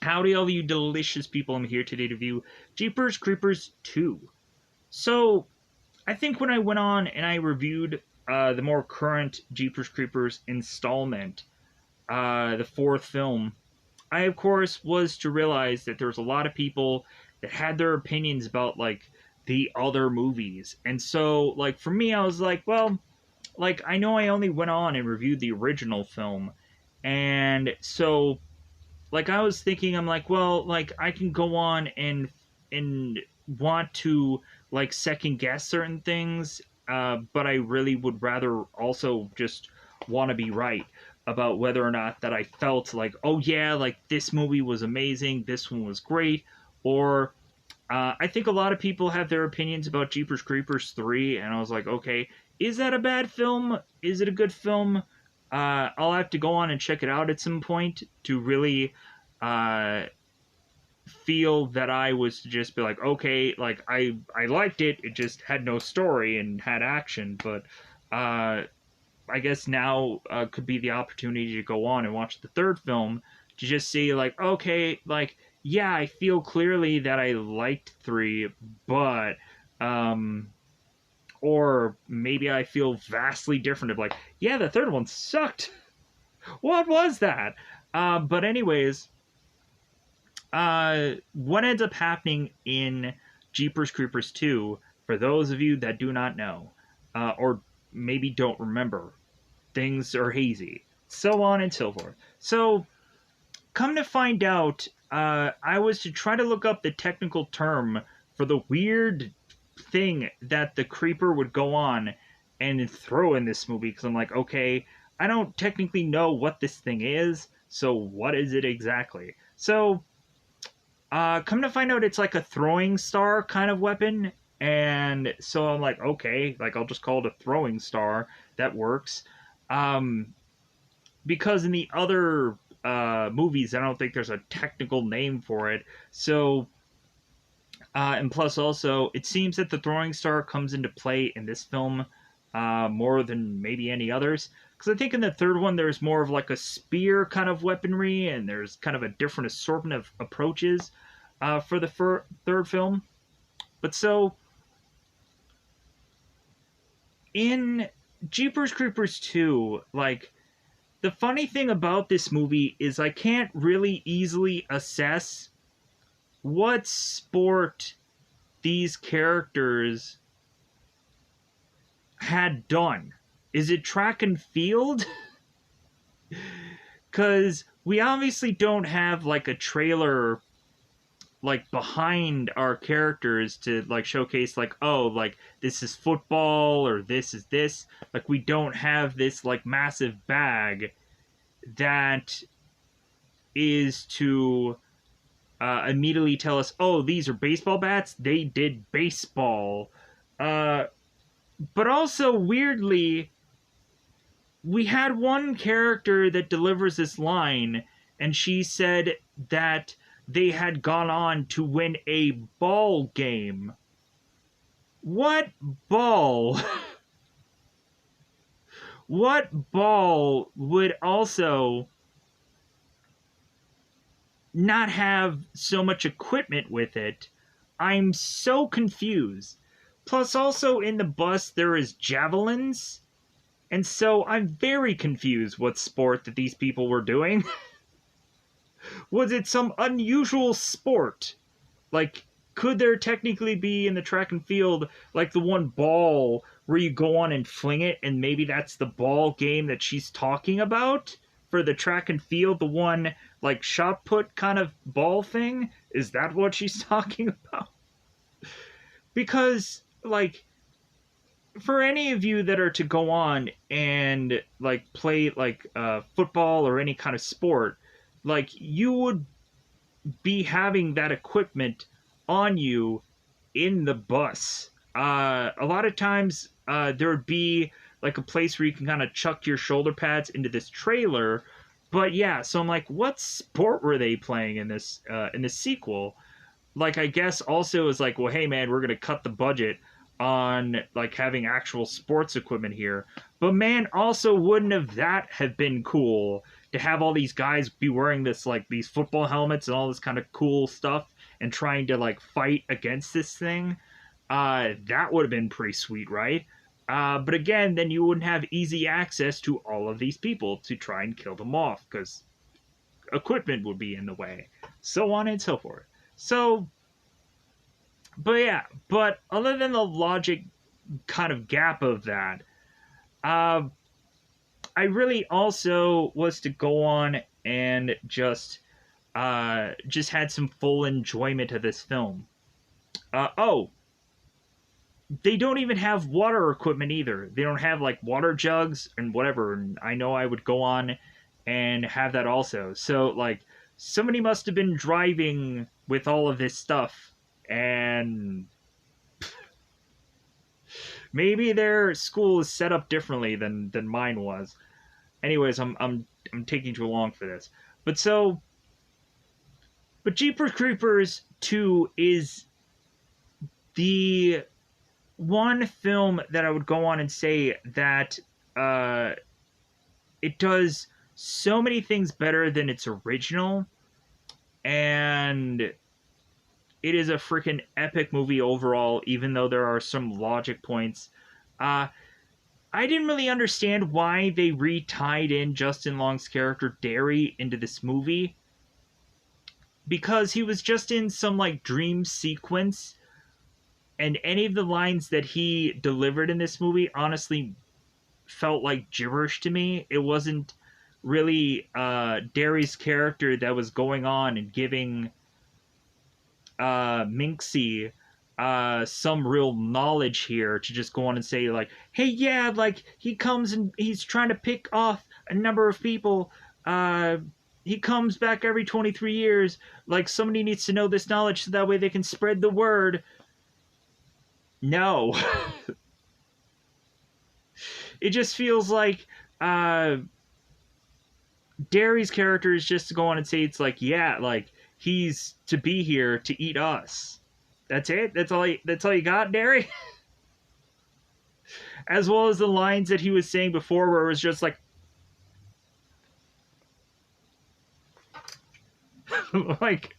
Howdy, all you delicious people. I'm here today to review Jeepers Creepers 2. So, I think when I went on and I reviewed the more current Jeepers Creepers installment, the fourth film, I, of course, was to realize that there was a lot of people that had their opinions about, like, the other movies. And so, like, for me, I was like, well, like, I know I only went on and reviewed the original film. And so like I was thinking, I'm like, well, like I can go on and want to like second guess certain things, but I really would rather also just want to be right about whether or not that I felt like, oh yeah, like this movie was amazing, this one was great, or I think a lot of people have their opinions about Jeepers Creepers 3, and I was like, okay, is that a bad film? Is it a good film? I'll have to go on and check it out at some point to really uh, feel that I was to just be like, okay, like I liked it. It just had no story and had action, but I guess now could be the opportunity to go on and watch the third film to just see like, okay, like yeah, I feel clearly that I liked three, but or maybe I feel vastly different of like, yeah, the third one sucked. What was that? But anyways, what ends up happening in Jeepers Creepers 2, for those of you that do not know, or maybe don't remember, things are hazy, so on and so forth. So, come to find out, I was to try to look up the technical term for the weird thing that the creeper would go on and throw in this movie, because I'm like, okay, I don't technically know what this thing is, so what is it exactly? So, come to find out, it's like a throwing star kind of weapon, and so I'm like, okay, like I'll just call it a throwing star. That works. Um, because in the other movies, I don't think there's a technical name for it. So, and plus, also, it seems that the throwing star comes into play in this film more than maybe any others. Because I think in the third one, there's more of like a spear kind of weaponry, and there's kind of a different assortment of approaches for the third film. But so in Jeepers Creepers 2, like the funny thing about this movie is I can't really easily assess what sport these characters had done. Is it track and field? Because we obviously don't have like a trailer like behind our characters to like showcase like, oh, like this is football or this is this. Like we don't have this like massive bag that is to immediately tell us, oh, these are baseball bats, they did baseball. uh but also weirdly, we had one character that delivers this line, and she said that they had gone on to win a ball game. What ball? What ball would also not have so much equipment with it? I'm so confused. Plus, also in the bus, there is javelins. And so I'm very confused what sport that these people were doing. Was it some unusual sport? Like, could there technically be in the track and field, like the one ball where you go on and fling it, and maybe that's the ball game that she's talking about? For the track and field, the one, like, shot put kind of ball thing? Is that what she's talking about? Because, like, for any of you that are to go on and, like, play, like, football or any kind of sport, like, you would be having that equipment on you in the bus. A lot of times, there would be like a place where you can kind of chuck your shoulder pads into this trailer. But yeah, so I'm like, what sport were they playing in this sequel? Like, I guess also is like, well, hey man, we're gonna cut the budget on like having actual sports equipment here. But man, also wouldn't have that have been cool to have all these guys be wearing this like these football helmets and all this kind of cool stuff and trying to like fight against this thing, that would have been pretty sweet, right? But again, then you wouldn't have easy access to all of these people to try and kill them off because equipment would be in the way, so on and so forth. So, but yeah, but other than the logic kind of gap of that, I really also was to go on and just had some full enjoyment of this film. Oh, they don't even have water equipment either. They don't have like water jugs and whatever. And I know I would go on and have that also. So like somebody must have been driving with all of this stuff, and maybe their school is set up differently than mine was. Anyways, I'm taking too long for this. But Jeepers Creepers 2 is the one film that I would go on and say that it does so many things better than its original, and it is a freaking epic movie overall, even though there are some logic points. I didn't really understand why they re-tied in Justin Long's character Derry into this movie, because he was just in some like dream sequence, and any of the lines that he delivered in this movie honestly felt like gibberish to me. It wasn't really Derry's character that was going on and giving Minxie some real knowledge here to just go on and say like, hey, yeah, like he comes and he's trying to pick off a number of people. He comes back every 23 years. Like somebody needs to know this knowledge so that way they can spread the word. No. It just feels like Derry's character is just to go on and say it's like, yeah, like he's to be here to eat us. That's it? That's all you got, Derry? As well as the lines that he was saying before where it was just like like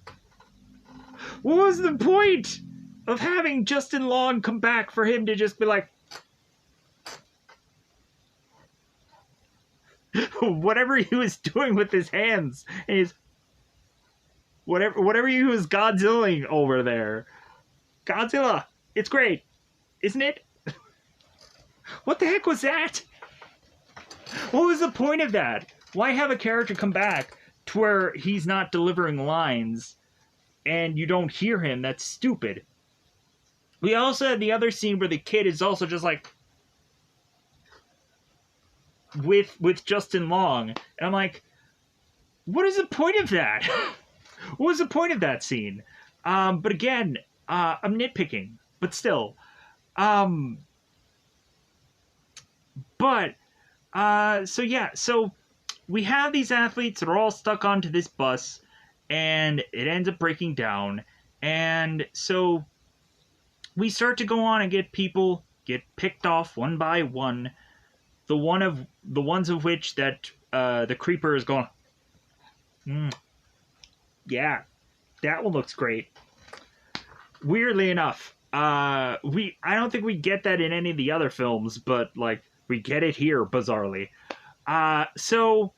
what was the point of having Justin Long come back for him to just be like whatever he was doing with his hands and his whatever he was Godzillaing over there. Godzilla, it's great, isn't it? What the heck was that? What was the point of that? Why have a character come back to where he's not delivering lines and you don't hear him? That's stupid. We also had the other scene where the kid is also just like with Justin Long, and I'm like, what is the point of that? What was the point of that scene? But again, I'm nitpicking, but still. So yeah, so we have these athletes that are all stuck onto this bus, and it ends up breaking down, and so we start to go on and get people get picked off one by one. The ones of which that the creeper is going, yeah, that one looks great. Weirdly enough, I don't think we get that in any of the other films, but like we get it here bizarrely. So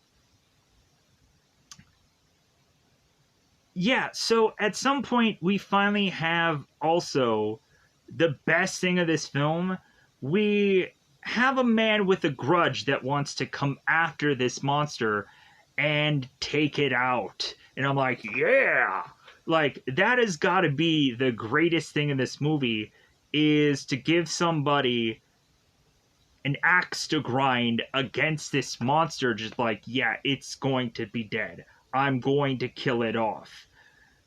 yeah, so at some point we finally have also the best thing of this film. We have a man with a grudge that wants to come after this monster and take it out. And I'm like, yeah! Like, that has got to be the greatest thing in this movie, is to give somebody an axe to grind against this monster, just like, yeah, it's going to be dead. I'm going to kill it off.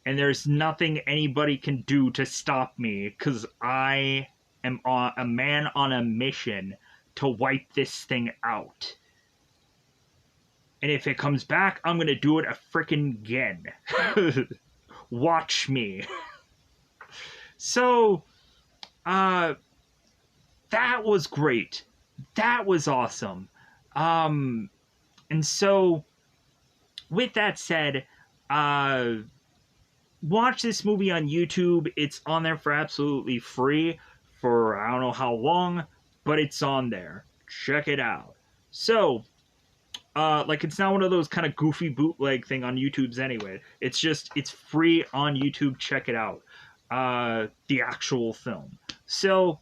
And there's nothing anybody can do to stop me, because I am a man on a mission to wipe this thing out. And if it comes back, I'm gonna do it a frickin' again. Watch me. So, that was great. That was awesome. And so, with that said, uh, watch this movie on YouTube. It's on there for absolutely free for I don't know how long, but it's on there. Check it out. So, like it's not one of those kind of goofy bootleg thing on YouTube's anyway. It's free on YouTube. Check it out. The actual film. So,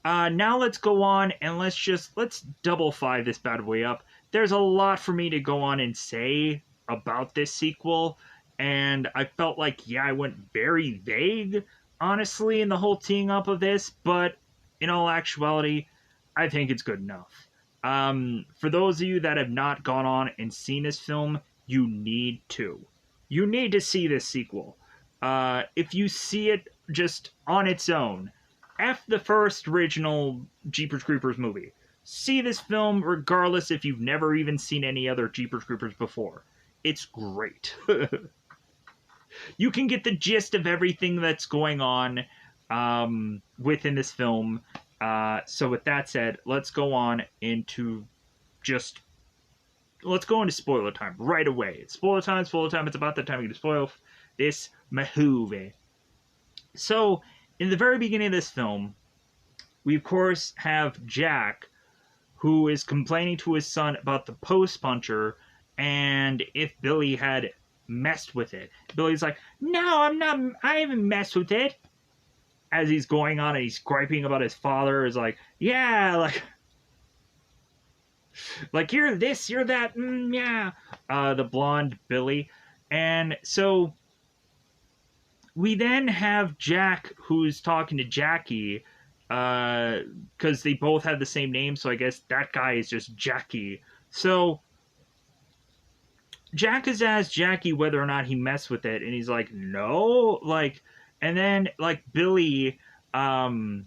now let's go on and let's double fly this bad boy up. There's a lot for me to go on and say about this sequel, and I felt like I went very vague, honestly, in the whole teeing up of this. But in all actuality, I think it's good enough. For those of you that have not gone on and seen this film, you need to. You need to see this sequel. If you see it just on its own, F the first original Jeepers Creepers movie. See this film regardless if you've never even seen any other Jeepers Creepers before. It's great. You can get the gist of everything that's going on within this film. So with that said, let's go on into let's go into spoiler time right away. It's spoiler time. It's about that time we can spoil this movie. So, in the very beginning of this film, we of course have Jack, who is complaining to his son about the post puncher and if Billy had messed with it. Billy's like, "No, I'm not. I haven't messed with it." As he's going on and he's griping about his father, is like, "Yeah, like you're this, you're that, yeah." The blonde Billy, and so we then have Jack who's talking to Jackie, because they both have the same name, so I guess that guy is just Jackie. So Jack has asked Jackie whether or not he messed with it, and he's like, no, like, and then like Billy, and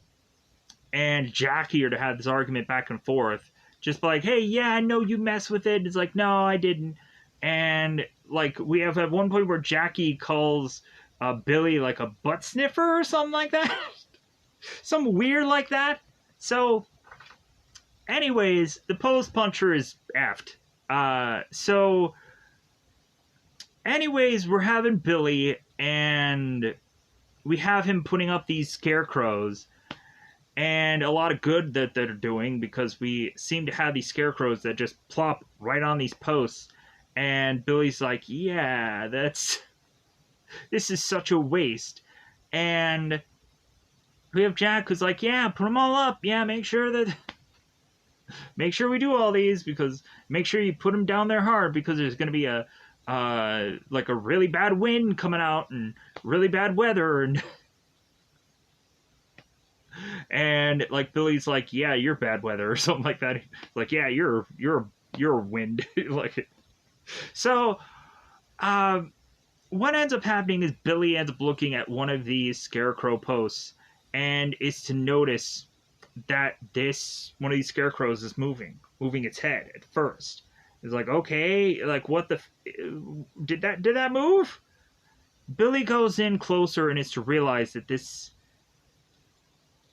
Jackie are to have this argument back and forth, just like, hey, yeah, I know you messed with it. It's like, no, I didn't. And like we have at one point where Jackie calls Billy like a butt sniffer or something like that. Some weird like that. So, anyways, the post puncher is effed. So, anyways, we're having Billy, and we have him putting up these scarecrows, and a lot of good that they're doing because we seem to have these scarecrows that just plop right on these posts. And Billy's like, yeah, this is such a waste. And we have Jack who's like, yeah, put them all up. Yeah, make sure we do all these, because make sure you put them down there hard, because there's going to be a like a really bad wind coming out and really bad weather. And like Billy's like, yeah, you're bad weather or something like that. Like, yeah, you're wind. Like, so what ends up happening is Billy ends up looking at one of these scarecrow posts and is to notice that one of these scarecrows is moving its head at first. It's like, okay, like what the did that move? Billy goes in closer and is to realize that this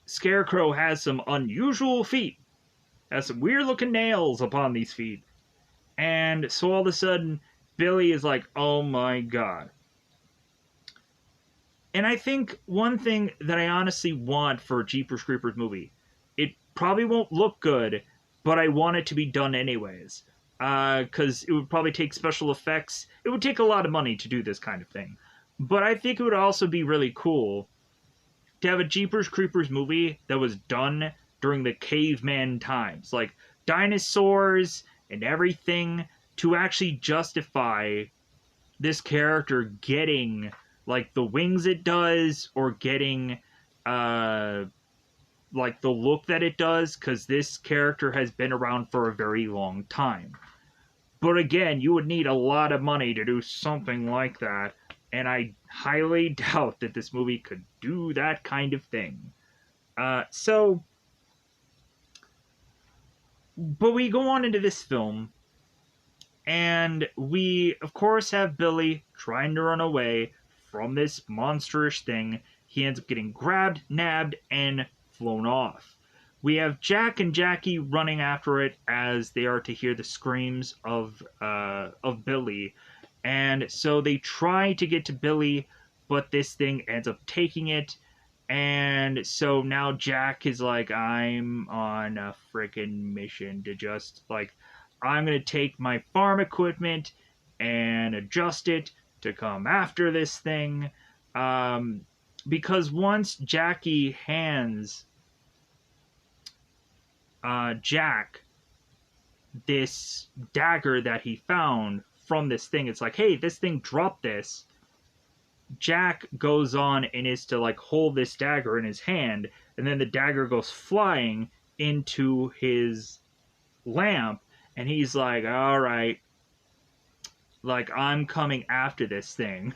scarecrow has some unusual feet, has some weird looking nails upon these feet. And so all of a sudden, Billy is like, oh my god. And I think one thing that I honestly want for a Jeepers Creepers movie, it probably won't look good, but I want it to be done anyways. Because it would probably take special effects. It would take a lot of money to do this kind of thing. But I think it would also be really cool to have a Jeepers Creepers movie that was done during the caveman times. Like, dinosaurs and everything, to actually justify this character getting like the wings it does, or getting like the look that it does, because this character has been around for a very long time. But again, you would need a lot of money to do something like that, and I highly doubt that this movie could do that kind of thing. But we go on into this film, and we, of course, have Billy trying to run away from this monsterish thing. He ends up getting grabbed, nabbed, and flown off. We have Jack and Jackie running after it as they are to hear the screams of Billy. And so they try to get to Billy, but this thing ends up taking it. And so now Jack is like, I'm on a freaking mission to just, like, I'm going to take my farm equipment and adjust it to come after this thing. Because once Jackie hands Jack this dagger that he found from this thing, it's like, hey, this thing dropped this. Jack goes on and is to like hold this dagger in his hand, and then the dagger goes flying into his lamp, and he's like, all right, like, I'm coming after this thing.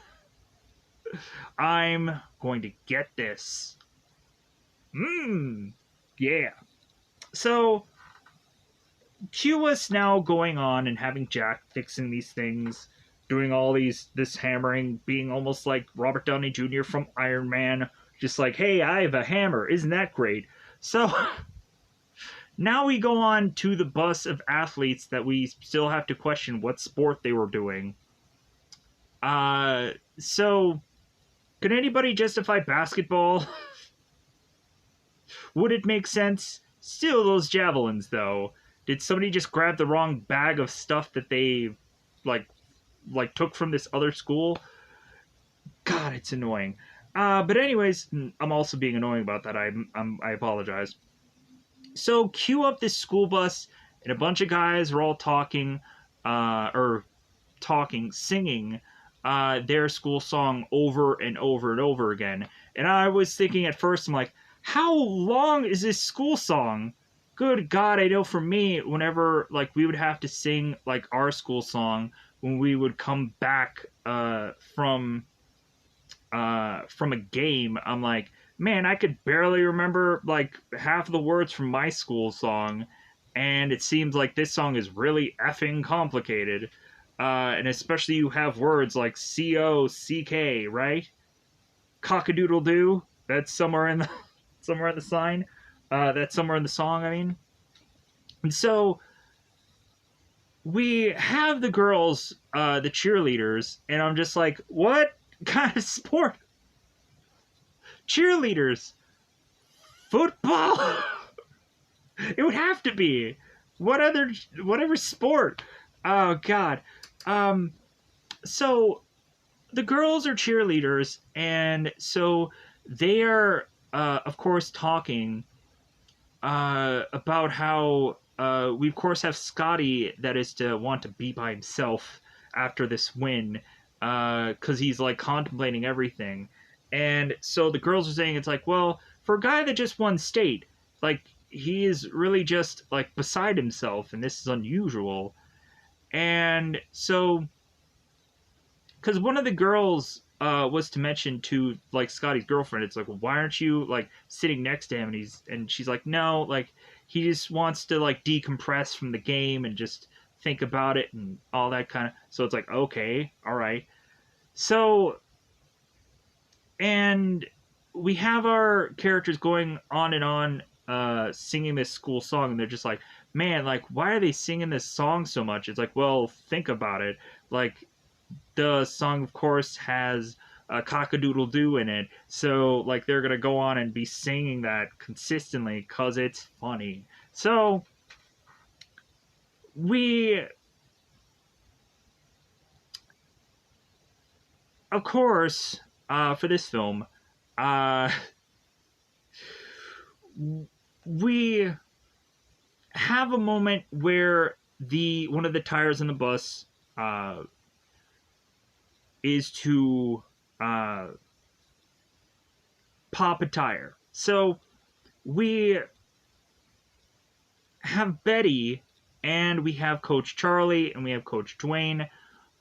I'm going to get this. Yeah. So, cue us now going on and having Jack fixing these things, doing all this hammering, being almost like Robert Downey Jr. from Iron Man, just like, hey, I have a hammer, isn't that great? So now we go on to the bus of athletes that we still have to question what sport they were doing. So can anybody justify basketball? Would it make sense? Still those javelins, though. Did somebody just grab the wrong bag of stuff that they like took from this other school? God, it's annoying. But anyways, I'm also being annoying about that. I apologize. So cue up this school bus, and a bunch of guys are all talking, singing their school song over and over and over again. And I was thinking at first, I'm like, how long is this school song? Good God, I know for me, whenever like we would have to sing like our school song when we would come back from a game, I'm like, man, I could barely remember like half of the words from my school song, and it seems like this song is really effing complicated. And especially you have words like C-O-C-K, right? Cockadoodle doo. That's somewhere in the somewhere in the sign. That's somewhere in the song, I mean. And so we have the girls, the cheerleaders, and I'm just like, what kind of sport? Cheerleaders. Football? It would have to be. Whatever sport. Oh, God. So the girls are cheerleaders, and so they are, of course, talking about how we, of course, have Scotty that is to want to be by himself after this win, because he's, like, contemplating everything. And so the girls are saying, it's like, well, for a guy that just won state, like, he is really just, like, beside himself, and this is unusual. And so, because one of the girls was to mention to like Scotty's girlfriend, it's like, well, why aren't you like sitting next to him? And she's like, no, like he just wants to like decompress from the game and just think about it and all that kind of. So it's like, okay, all right. So, and we have our characters going on and on, singing this school song, and they're just like, man, like, why are they singing this song so much? It's like, well, think about it. Like, the song, of course, has a cock-a-doodle-doo in it, so, like, they're gonna go on and be singing that consistently because it's funny. So, we, of course, for this film, we have a moment where one of the tires in the bus is to pop a tire. So we have Betty, and we have Coach Charlie, and we have Coach Dwayne,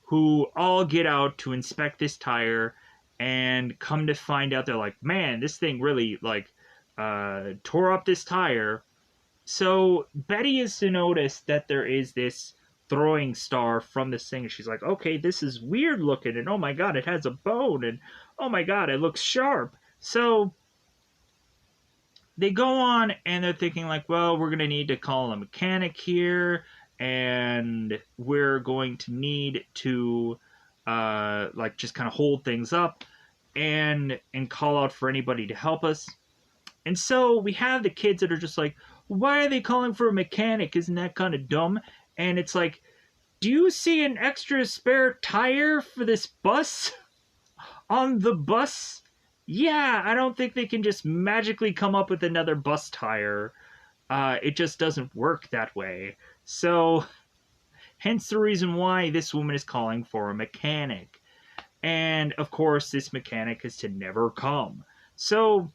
who all get out to inspect this tire, and come to find out they're like, man, this thing really like tore up this tire. So Betty is to notice that there is this throwing star from this thing, and she's like, okay, this is weird looking, and oh my god, it has a bone, and oh my god, it looks sharp. So they go on, and they're thinking like, well, we're gonna need to call a mechanic here, and we're going to need to like just kind of hold things up and call out for anybody to help us. And so we have the kids that are just like, why are they calling for a mechanic? Isn't that kind of dumb? And it's like, do you see an extra spare tire for this bus on the bus? Yeah, I don't think they can just magically come up with another bus tire. It just doesn't work that way. So, hence the reason why this woman is calling for a mechanic. And, of course, this mechanic is to never come. So,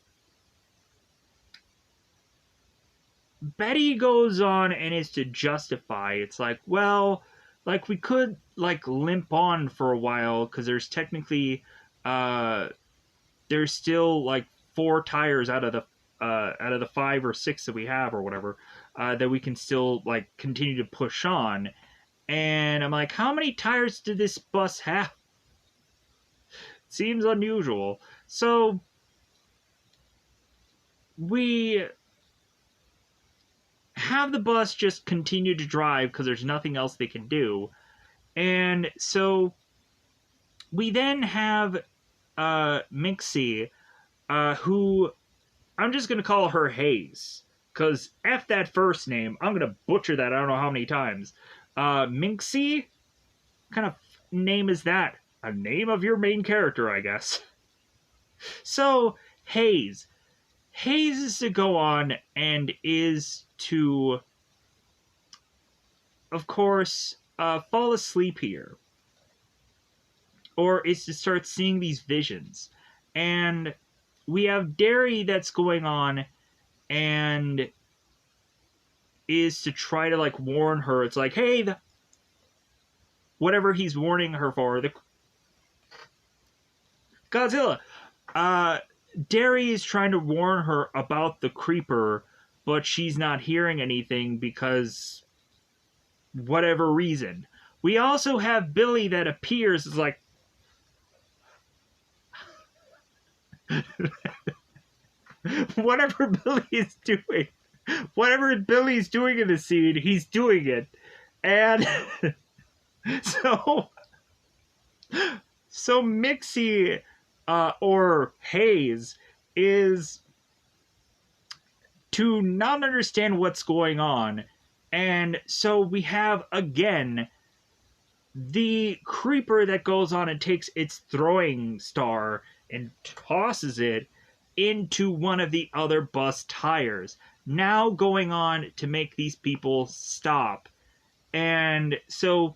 Betty goes on and is to justify. It's like, well, like we could like limp on for a while because there's technically there's still like 4 tires out of the 5 or 6 that we have or whatever that we can still like continue to push on. And I'm like, how many tires did this bus have? Seems unusual. So we have the bus just continue to drive because there's nothing else they can do. And so we then have Minxie, who I'm just going to call her Hayes. Because F that first name. I'm going to butcher that I don't know how many times. Minxie? What kind of name is that? A name of your main character, I guess. So, Hayes. Hayes is to go on and is to, of course, fall asleep here. Or is to start seeing these visions. And we have Derry that's going on and is to try to, like, warn her. It's like, hey, whatever he's warning her for, the Godzilla. Derry is trying to warn her about the creeper, but she's not hearing anything because whatever reason. We also have Billy that appears as like whatever Billy is doing. Whatever Billy's doing in the scene, he's doing it. And so Mixie or Hayes is to not understand what's going on. And so we have, again, the creeper that goes on and takes its throwing star and tosses it into one of the other bus tires. Now going on to make these people stop. And so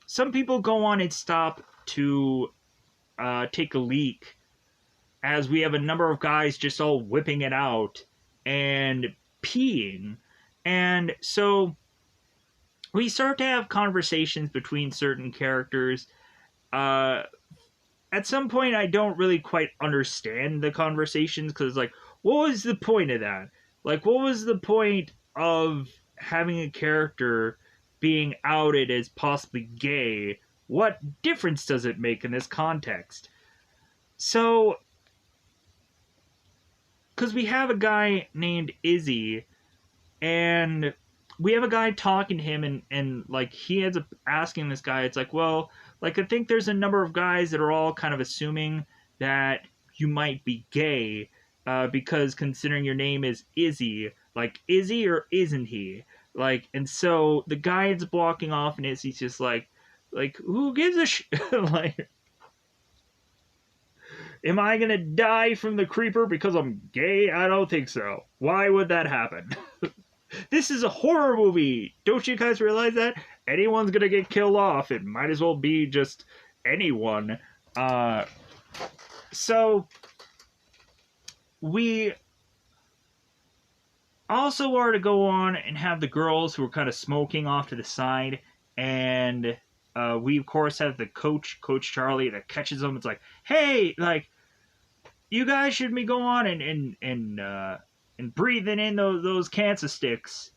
some people go on and stop to take a leak, as we have a number of guys just all whipping it out and peeing. And so we start to have conversations between certain characters. At some point, I don't really quite understand the conversations, because, like, what was the point of that? Like, what was the point of having a character being outed as possibly gay? What difference does it make in this context? So, because we have a guy named Izzy, and we have a guy talking to him, and like, he ends up asking this guy, it's like, well, like, I think there's a number of guys that are all kind of assuming that you might be gay, because considering your name is Izzy, like, is he or isn't he? Like, and so the guy ends up walking off, and Izzy's just like, who gives a like, am I gonna die from the creeper because I'm gay? I don't think so. Why would that happen? This is a horror movie. Don't you guys realize that? Anyone's gonna get killed off. It might as well be just anyone. So we also are to go on and have the girls who are kind of smoking off to the side, and we of course have the Coach Charlie, that catches them. It's like, hey, like, you guys should be go on and breathing in those cancer sticks.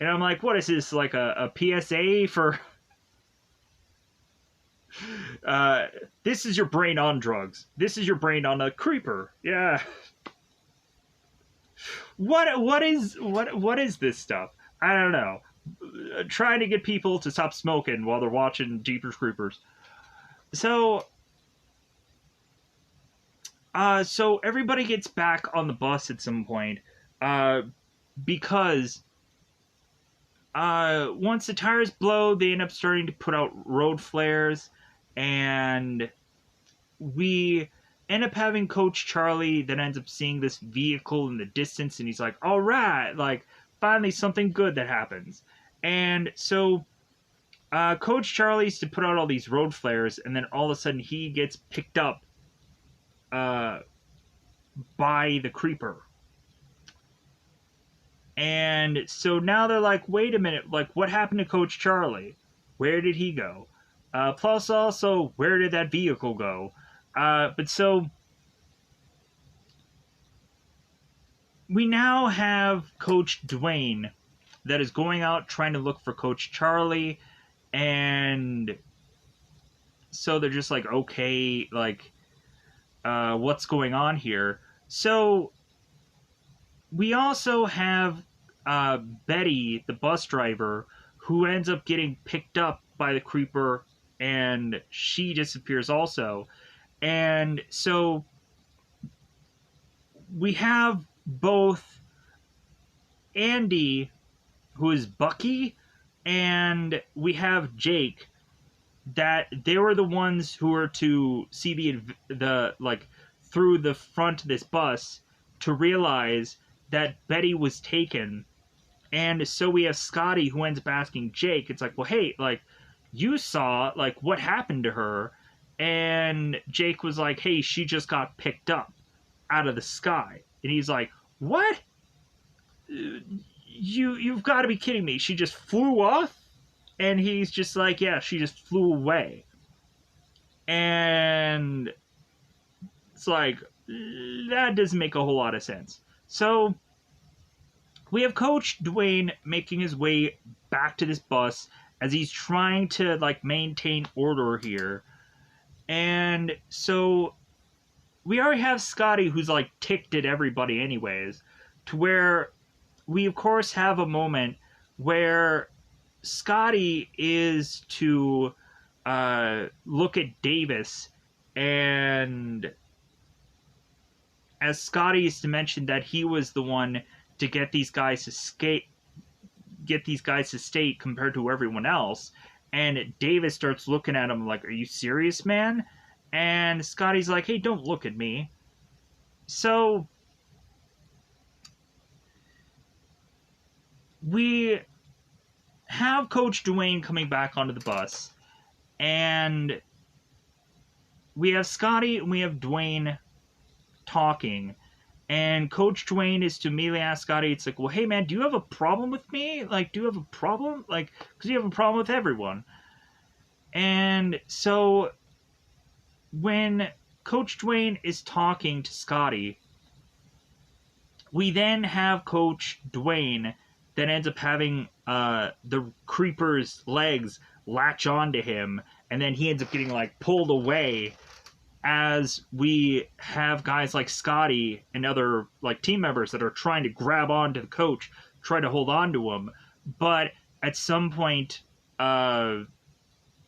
And I'm like, what is this, like a PSA for this is your brain on drugs. This is your brain on a creeper. Yeah. What is this stuff? I don't know. Trying to get people to stop smoking while they're watching Jeepers Creepers. So, so everybody gets back on the bus at some point, uh, because once the tires blow, they end up starting to put out road flares, and we end up having Coach Charlie that ends up seeing this vehicle in the distance, and he's like, "All right, like finally something good that happens." And so Coach Charlie's to put out all these road flares, and then all of a sudden he gets picked up uh, by the creeper. And so now they're like, wait a minute, like what happened to Coach Charlie? Where did he go? Plus, also, where did that vehicle go? But so we now have Coach Dwayne that is going out trying to look for Coach Charlie, and so they're just like, okay, like, what's going on here? So we also have Betty, the bus driver, who ends up getting picked up by the creeper, and she disappears also. And so we have both Andy, who is Bucky, and we have Jake, that they were the ones who were to see the like through the front of this bus to realize that Betty was taken. And so we have Scotty who ends up asking Jake, it's like, well, hey, like, you saw, like, what happened to her? And Jake was like, hey, she just got picked up out of the sky. And he's like, what? You've got to be kidding me. She just flew off? And he's just like, yeah, she just flew away. And it's like, that doesn't make a whole lot of sense. So we have Coach Dwayne making his way back to this bus as he's trying to like maintain order here. And so we already have Scotty who's like ticked at everybody anyways, to where we of course have a moment where Scotty is to look at Davis, and as Scotty is to mention that he was the one to get these guys to state compared to everyone else, and Davis starts looking at him like, "Are you serious, man?" And Scotty's like, "Hey, don't look at me." So we have Coach Dwayne coming back onto the bus, and we have Scotty and we have Dwayne talking, and Coach Dwayne is to immediately ask Scotty, it's like, well, hey man, do you have a problem with me? Like, do you have a problem? Like, because you have a problem with everyone. And so when Coach Dwayne is talking to Scotty, we then have Coach Dwayne that ends up having the creeper's legs latch onto him, and then he ends up getting like pulled away, as we have guys like Scotty and other like team members that are trying to grab onto the coach, try to hold on to him. But at some point, Coach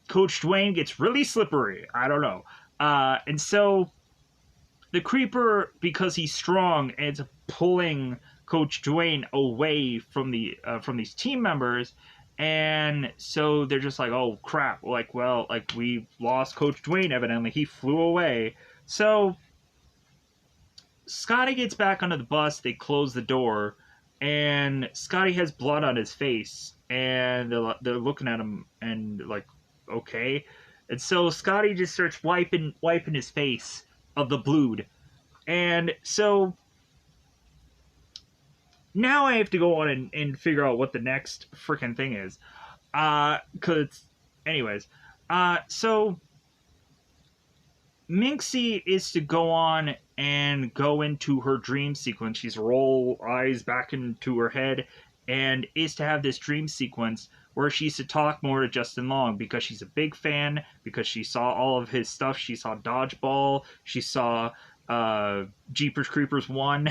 Dwayne gets really slippery. I don't know. And so the creeper, because he's strong, ends up pulling Coach Dwayne away from these team members, and so they're just like, oh crap, like, well, like, we lost Coach Dwayne, evidently he flew away. So Scotty gets back onto the bus, they close the door, and Scotty has blood on his face, and they're looking at him and like, okay. And so Scotty just starts wiping his face of the blood. And so now I have to go on and figure out what the next freaking thing is. Anyways. So Minxie is to go on and go into her dream sequence. She's roll eyes back into her head, and is to have this dream sequence where she's to talk more to Justin Long because she's a big fan, because she saw all of his stuff. She saw Dodgeball, she saw Jeepers Creepers 1.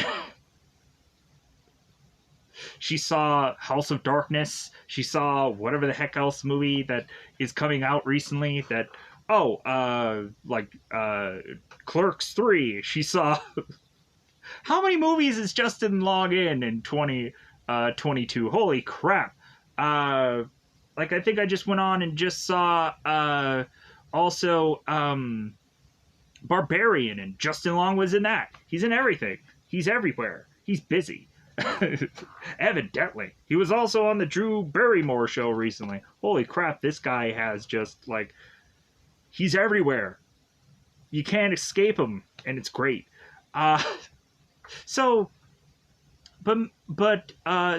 She saw House of Darkness. She saw whatever the heck else movie that is coming out recently that Oh, Clerks 3. She saw how many movies is Justin Long in 2022? Holy crap. I think I just went on and just saw also Barbarian, and Justin Long was in that. He's in everything. He's everywhere. He's busy. Evidently. He was also on the Drew Barrymore show recently. Holy crap, this guy has just he's everywhere. You can't escape him, and it's great. Uh so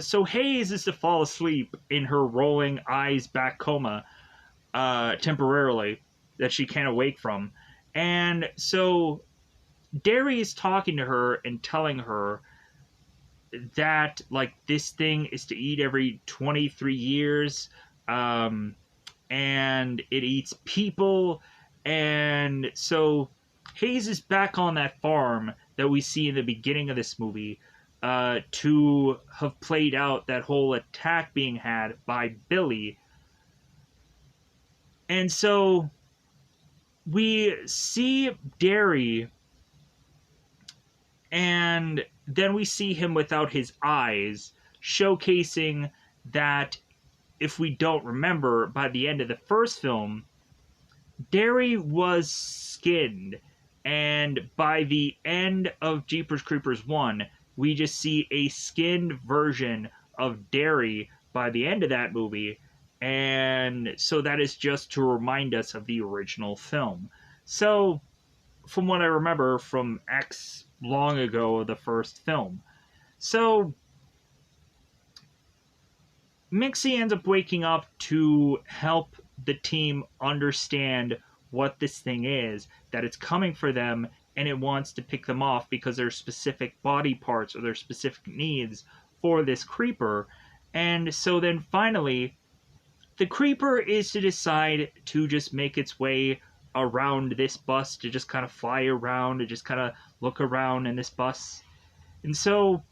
so Hayes is to fall asleep in her rolling eyes back coma temporarily that she can't awake from. And so Derry is talking to her and telling her that this thing is to eat every 23 years, and it eats people. And so Hayes is back on that farm that we see in the beginning of this movie, to have played out that whole attack being had by Billy. And so we see Derry, and then we see him without his eyes, showcasing that, if we don't remember, by the end of the first film, Derry was skinned. And by the end of Jeepers Creepers 1, we just see a skinned version of Derry by the end of that movie. And so that is just to remind us of the original film. So, from what I remember from X long ago, the first film. So, Mixie ends up waking up to help the team understand what this thing is, that it's coming for them, and it wants to pick them off because there's specific body parts or there's specific needs for this creeper. And so then finally, the creeper is to decide to just make its way around this bus, to just kind of fly around, to just kind of look around in this bus. And so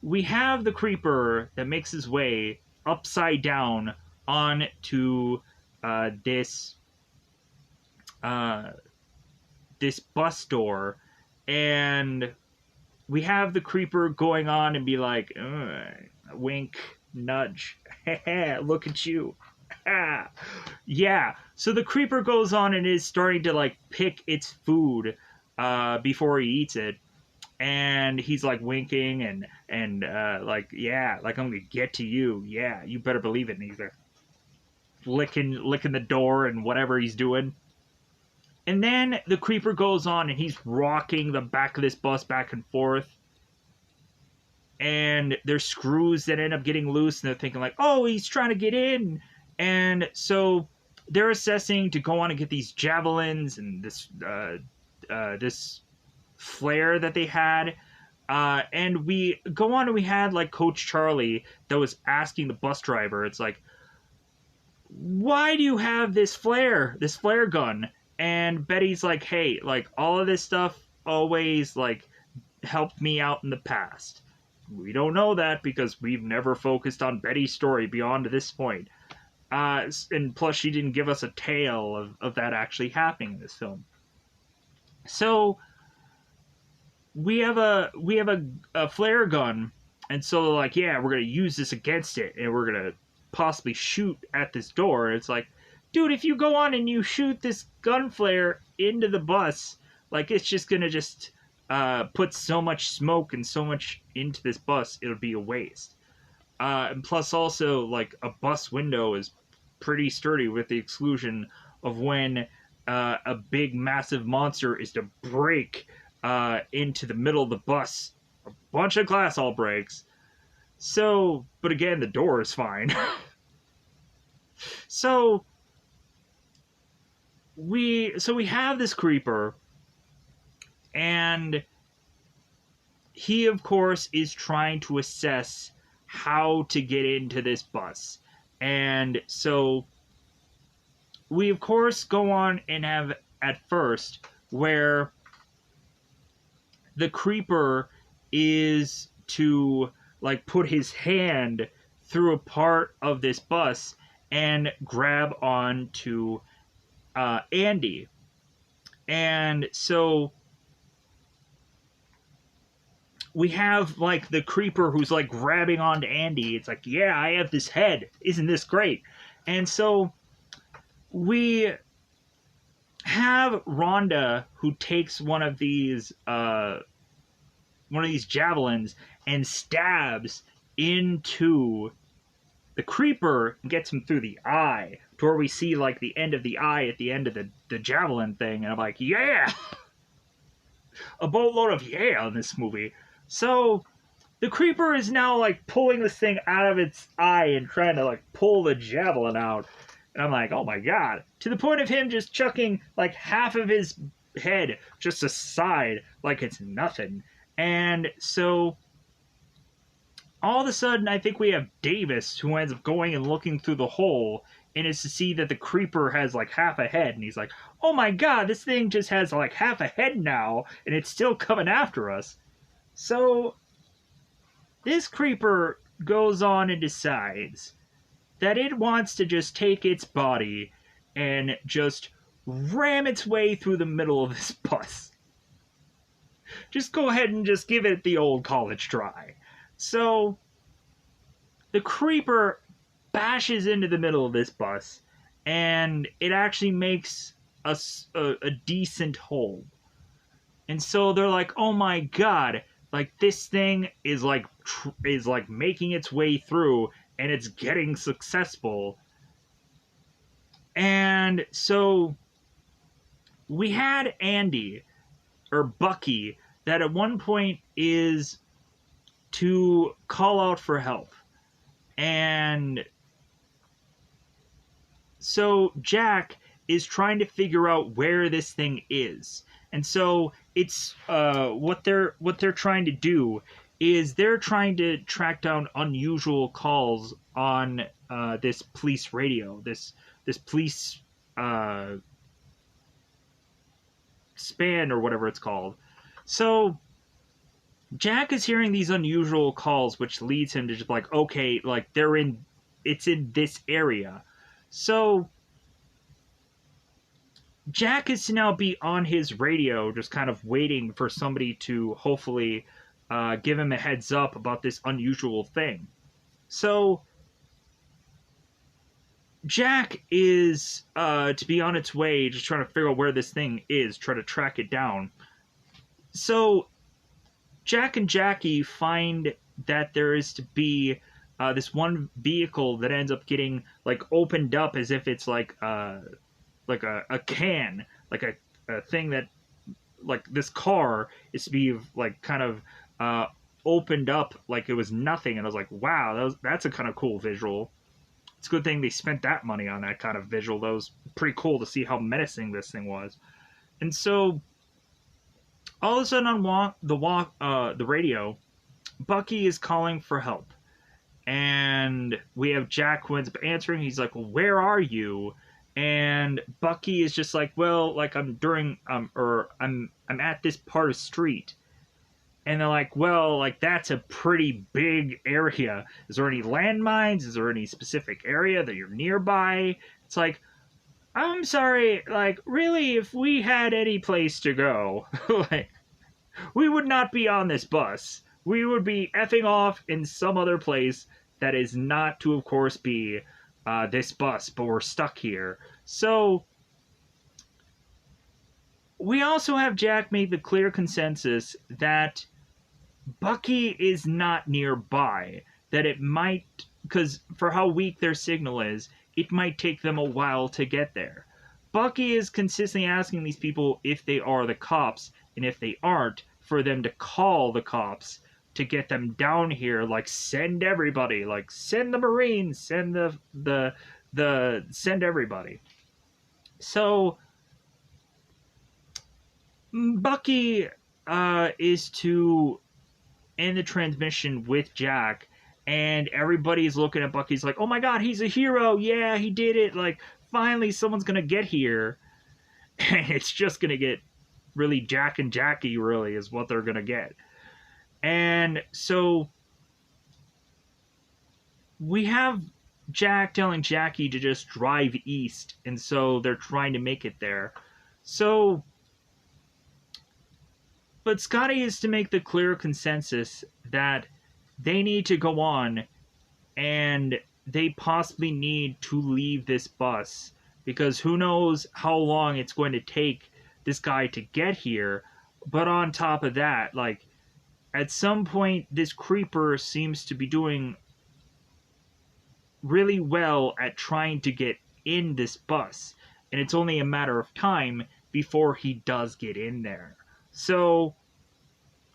we have the creeper that makes his way upside down onto this bus door, and we have the creeper going on and be like, wink, nudge, look at you. Yeah, so the creeper goes on and is starting to pick its food before he eats it, and he's winking and yeah, I'm gonna get to you, yeah, you better believe it. And he's licking the door and whatever he's doing. And then the creeper goes on and he's rocking the back of this bus back and forth. And there's screws that end up getting loose, and they're thinking oh, he's trying to get in. And so they're assessing to go on and get these javelins and this flare that they had. And we go on and we had Coach Charlie that was asking the bus driver, it's why do you have this flare gun? And Betty's hey, all of this stuff always helped me out in the past. We don't know that because we've never focused on Betty's story beyond this point. And plus she didn't give us a tale of that actually happening in this film. So we have a flare gun, and so yeah, we're gonna use this against it, and we're gonna possibly shoot at this door. It's dude, if you go on and you shoot this gun flare into the bus, it's just gonna put so much smoke and so much into this bus, it'll be a waste. And plus also, a bus window is pretty sturdy, with the exclusion of when a big massive monster is to break into the middle of the bus. A bunch of glass all breaks. So, but again, the door is fine. So we have this creeper, and he of course is trying to assess how to get into this bus. And so we of course go on and have at first where the creeper is to put his hand through a part of this bus and grab onto Andy. And so we have like the creeper who's like grabbing onto Andy. It's like, yeah, I have this head. Isn't this great? And so we have Rhonda who takes one of these javelins and stabs into the creeper and gets him through the eye to where we see like the end of the eye at the end of the javelin thing. And I'm like, yeah, a boatload of yeah in this movie. So the creeper is now like pulling this thing out of its eye and trying to like pull the javelin out. And I'm like, oh my god. To the point of him just chucking like half of his head just aside like it's nothing. And so all of a sudden, I think we have Davis who ends up going and looking through the hole and is to see that the creeper has like half a head. And he's like, oh my god, this thing just has like half a head now and it's still coming after us. So this creeper goes on and decides that it wants to just take its body and just ram its way through the middle of this bus. Just go ahead and just give it the old college try. So the creeper bashes into the middle of this bus, and it actually makes a decent hole. And so they're like, oh my god, like this thing is like making its way through, and it's getting successful. And so we had Andy, or Bucky, that at one point is to call out for help. And so Jack is trying to figure out where this thing is. And so it's what they're trying to do is they're trying to track down unusual calls on this police radio, this police span or whatever it's called. So Jack is hearing these unusual calls, which leads him to just like, okay, like it's in this area. So Jack is to now be on his radio, just kind of waiting for somebody to hopefully give him a heads up about this unusual thing. So Jack is to be on its way, just trying to figure out where this thing is, try to track it down. So Jack and Jackie find that there is to be this one vehicle that ends up getting like opened up as if it's like a can, like a thing that like this car is to be like kind of opened up like it was nothing. And I was like, wow, that's a kind of cool visual. It's a good thing they spent that money on that kind of visual. That was pretty cool to see how menacing this thing was. And so all of a sudden on the radio, Bucky is calling for help. And we have Jack who ends up answering. He's like, well, where are you? And Bucky is just like, well, like I'm at this part of street. And they're like, well, like that's a pretty big area. Is there any landmines? Is there any specific area that you're nearby? It's like, I'm sorry, like really, if we had any place to go, like we would not be on this bus. We would be effing off in some other place that is not to, of course, be this bus, but we're stuck here. So we also have Jack make the clear consensus that Bucky is not nearby. That it might, because for how weak their signal is, it might take them a while to get there. Bucky is consistently asking these people if they are the cops, and if they aren't, for them to call the cops to get them down here. Like, send everybody. Like, send the Marines. Send send everybody. So Bucky is to end the transmission with Jack, and everybody's looking at Bucky's like, oh my god, he's a hero. Yeah, he did it. Like, finally someone's gonna get here. And it's just gonna get really Jack and Jackie, really, is what they're gonna get. And so we have Jack telling Jackie to just drive east, and so they're trying to make it there. So, but Scotty is to make the clear consensus that they need to go on and they possibly need to leave this bus because who knows how long it's going to take this guy to get here. But on top of that, like, at some point, this creeper seems to be doing really well at trying to get in this bus, and it's only a matter of time before he does get in there. So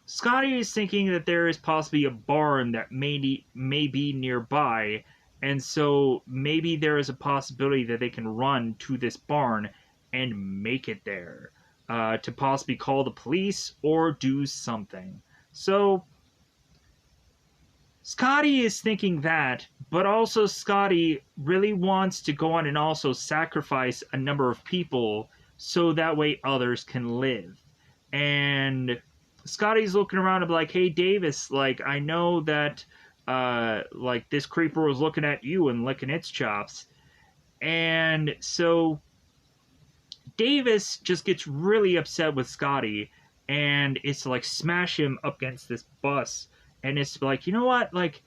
Scotty is thinking that there is possibly a barn that may be nearby, and so maybe there is a possibility that they can run to this barn and make it there to possibly call the police or do something. So Scotty is thinking that, but also Scotty really wants to go on and also sacrifice a number of people so that way others can live. And Scotty's looking around and be like, hey, Davis, like, I know that, like, this creeper was looking at you and licking its chops. And so Davis just gets really upset with Scotty and it's to, like, smash him up against this bus. And it's like, you know what? Like,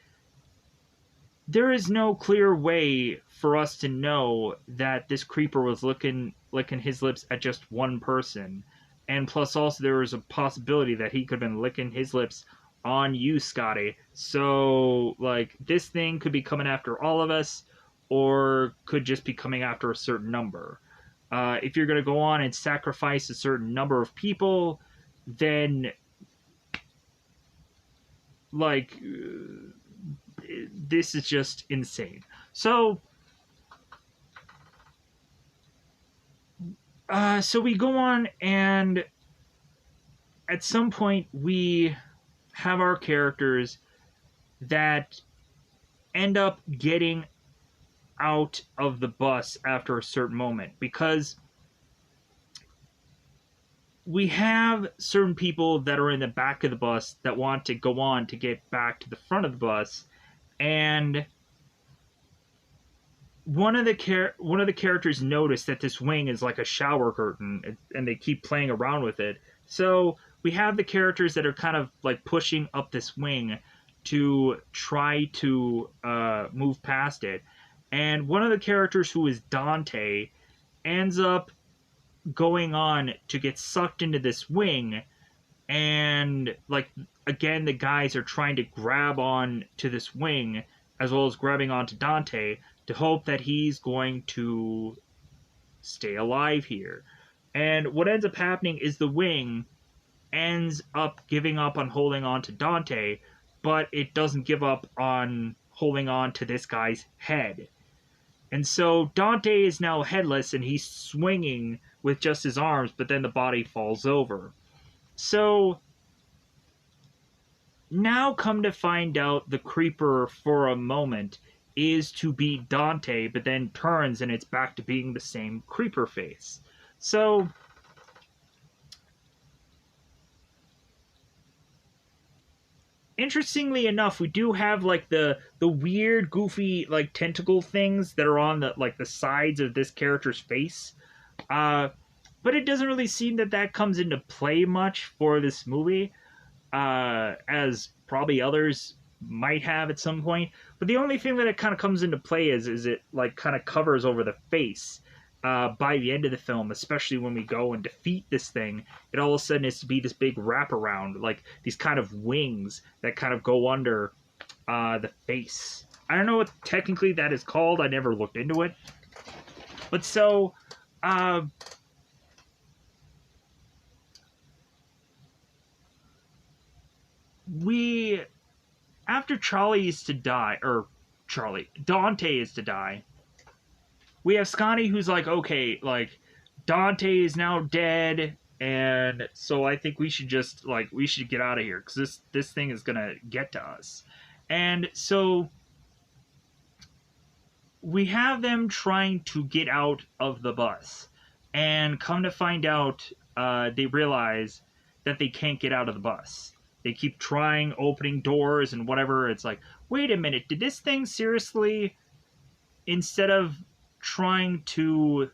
there is no clear way for us to know that this creeper was licking his lips at just one person. And plus, also, there was a possibility that he could have been licking his lips on you, Scotty. So, like, this thing could be coming after all of us, or could just be coming after a certain number. If you're going to go on and sacrifice a certain number of people, then, like, this is just insane. So, so we go on, and at some point we have our characters that end up getting out of the bus after a certain moment, because we have certain people that are in the back of the bus that want to go on to get back to the front of the bus, and one of the characters notice that this wing is like a shower curtain, and they keep playing around with it. So we have the characters that are kind of like pushing up this wing to try to move past it, and one of the characters, who is Dante, ends up going on to get sucked into this wing, and, like, again, the guys are trying to grab on to this wing as well as grabbing onto Dante to hope that he's going to stay alive here. And what ends up happening is the wing ends up giving up on holding on to Dante, but it doesn't give up on holding on to this guy's head. And so Dante is now headless and he's swinging with just his arms, but then the body falls over. So now come to find out, the creeper for a moment is to be Dante, but then turns and it's back to being the same creeper face. So interestingly enough, we do have, like, the weird, goofy, like, tentacle things that are on the, like, the sides of this character's face. But it doesn't really seem that comes into play much for this movie, as probably others might have at some point. But the only thing that it kind of comes into play is it, like, kind of covers over the face. By the end of the film, especially when we go and defeat this thing, it all of a sudden is to be this big wraparound, like these kind of wings that kind of go under the face. I don't know what technically that is called. I never looked into it. But so, after Dante is to die, we have Scotty, who's like, okay, like, Dante is now dead, and so I think we should just, like, we should get out of here, because this thing is gonna get to us. And so we have them trying to get out of the bus, and come to find out, they realize that they can't get out of the bus. They keep trying, opening doors and whatever. It's like, wait a minute, did this thing seriously instead of trying to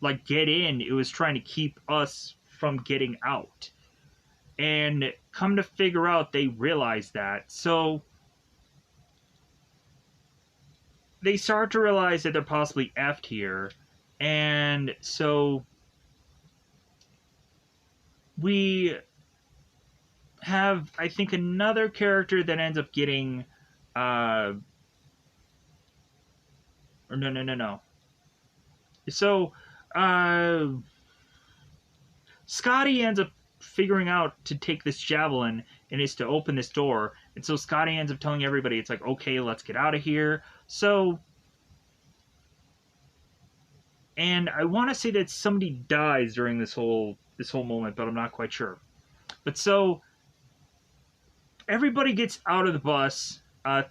like get in, it was trying to keep us from getting out. And come to figure out, they realized that. So they start to realize that they're possibly effed here. And so we have, I think, another character that ends up getting or no. So Scotty ends up figuring out to take this javelin and is to open this door. And so Scotty ends up telling everybody, it's like, okay, let's get out of here. So, and I want to say that somebody dies during this whole moment, but I'm not quite sure. But so everybody gets out of the bus,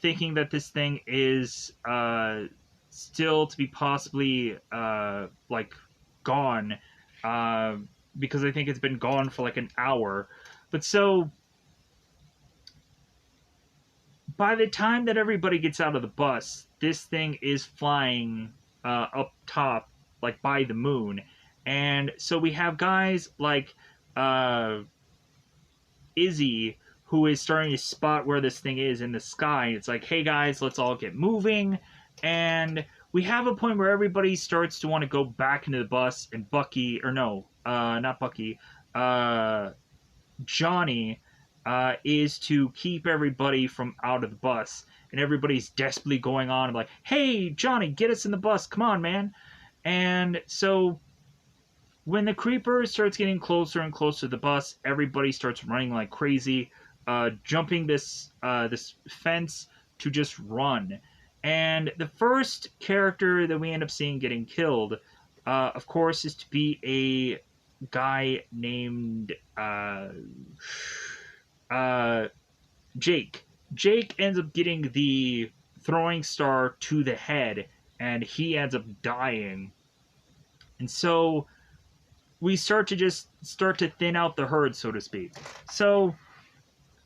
thinking that this thing is still to be possibly like gone, because I think it's been gone for like an hour. But so by the time that everybody gets out of the bus, this thing is flying up top, like by the moon. And so we have guys like Izzy, who is starting to spot where this thing is in the sky. It's like, hey guys, let's all get moving. And we have a point where everybody starts to want to go back into the bus, and Bucky, or no, not Bucky, Johnny is to keep everybody from out of the bus. And everybody's desperately going on, like, hey, Johnny, get us in the bus. Come on, man. And so when the creeper starts getting closer and closer to the bus, everybody starts running like crazy, jumping this fence to just run. And the first character that we end up seeing getting killed, of course, is to be a guy named Jake. Jake ends up getting the throwing star to the head, and he ends up dying. And so we start to thin out the herd, so to speak. So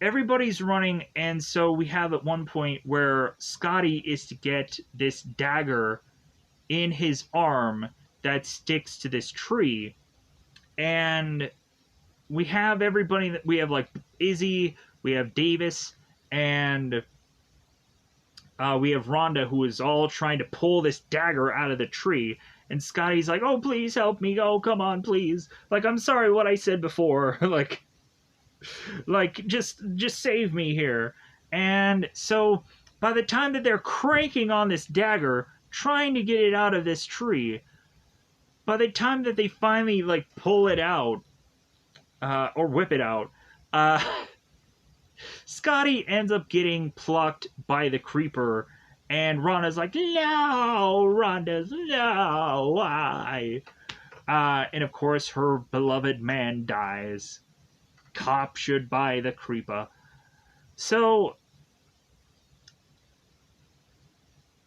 everybody's running, and so we have at one point where Scotty is to get this dagger in his arm that sticks to this tree. And we have everybody that we have, like Izzy, we have Davis, and we have Rhonda, who is all trying to pull this dagger out of the tree. And Scotty's like, oh, please help me. Oh, come on, please. Like, I'm sorry what I said before. like, just save me here. And so by the time that they're cranking on this dagger, trying to get it out of this tree, by the time that they finally, like, pull it out, or whip it out, Scotty ends up getting plucked by the creeper, and Rhonda's like, no, Rhonda's, no, why? And of course, her beloved man dies. Cop should buy the creeper. So,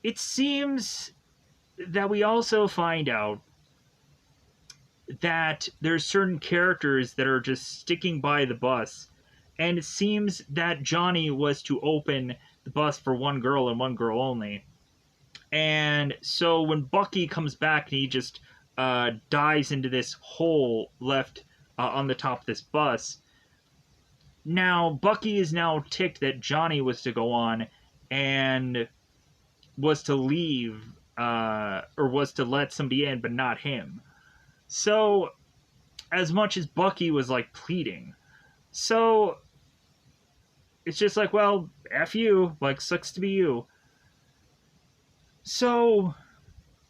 it seems that we also find out that there's certain characters that are just sticking by the bus. And it seems that Johnny was to open the bus for one girl and one girl only. And so when Bucky comes back and he just dives into this hole left on the top of this bus, now Bucky is now ticked that Johnny was to go on and was to leave, or was to let somebody in, but not him. So, as much as Bucky was, like, pleading. So, it's just like, well, F you. Like, sucks to be you. So,